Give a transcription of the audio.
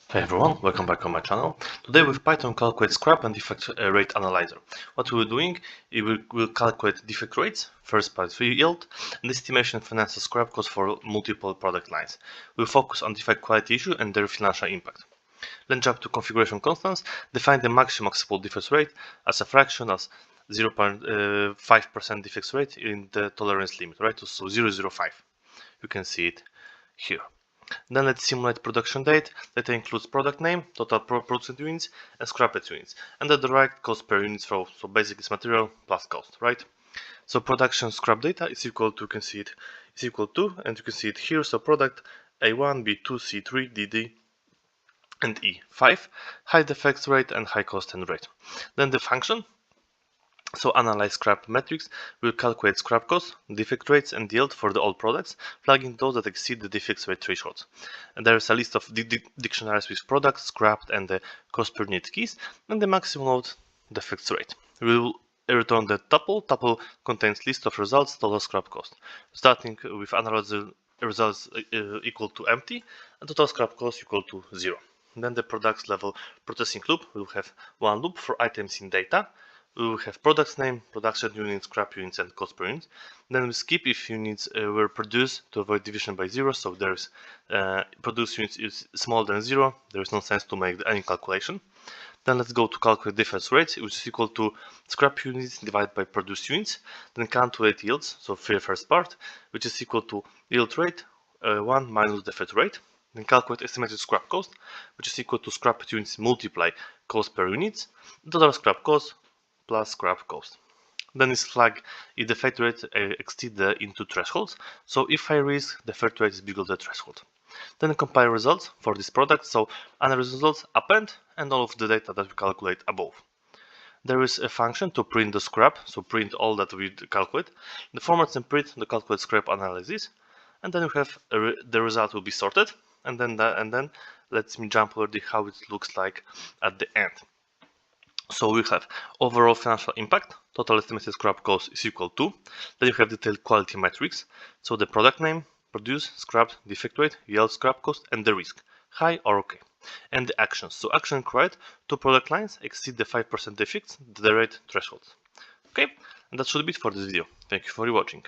Hey everyone, welcome back on my channel. Today with Python calculate scrap and defect rate analyzer. What we're doing is we'll calculate defect rates, first part yield, and estimation of financial scrap cost for multiple product lines. We'll focus on defect quality issue and their financial impact. Then jump to configuration constants, define the maximum acceptable defect rate as a fraction as 0.5% defect rate in the tolerance limit, right? So 0.05. You can see it here. Then let's simulate production date. Data includes product name, total produced units, and scrapped units, and the direct cost per unit flow. So basically it's material plus cost, right? So production scrap data is equal to, you can see it, is equal to, and you can see it here. So product A1, B2, C3, DD, and E5, high defects rate and high cost and rate. Then the function. So analyze scrap metrics, will calculate scrap costs, defect rates and yield for the all products, flagging those that exceed the defect rate thresholds. And there is a list of dictionaries with products, scrapped and the cost per unit keys, and the maximum load defect rate. We will return the tuple. Tuple contains list of results, total scrap cost. Starting with analyze results equal to empty, and total scrap cost equal to 0. Then the products level processing loop will have one loop for items in data. We will have products name, production units, scrap units, and cost per unit. Then we skip if units were produced to avoid division by 0. So there's produced units is smaller than 0. There is no sense to make any calculation. Then let's go to calculate defect rates, which is equal to scrap units divided by produced units. Then calculate yields, so for the first part, which is equal to yield rate 1 minus defect rate. Then calculate estimated scrap cost, which is equal to scrap units multiply cost per unit. Total scrap cost plus scrap cost. Then is flag if the defect rate exceeds the input thresholds. So if high risk, the defect rate is below the threshold. Then compile results for this product. So analyze results, append, and all of the data that we calculate above. There is a function to print the scrap, so print all that we calculate. The formats and print the calculate scrap analysis, and then we have the result will be sorted. And then let me jump over how it looks like at the end. So we have overall financial impact, total estimated scrap cost is equal to, then you have detailed quality metrics, so the product name, produced, scrapped, defect rate, yield, scrap cost, and the risk, high or okay. And the actions, so action required, two product lines exceed the 5% defects, the rate thresholds. Okay, and that should be it for this video. Thank you for watching.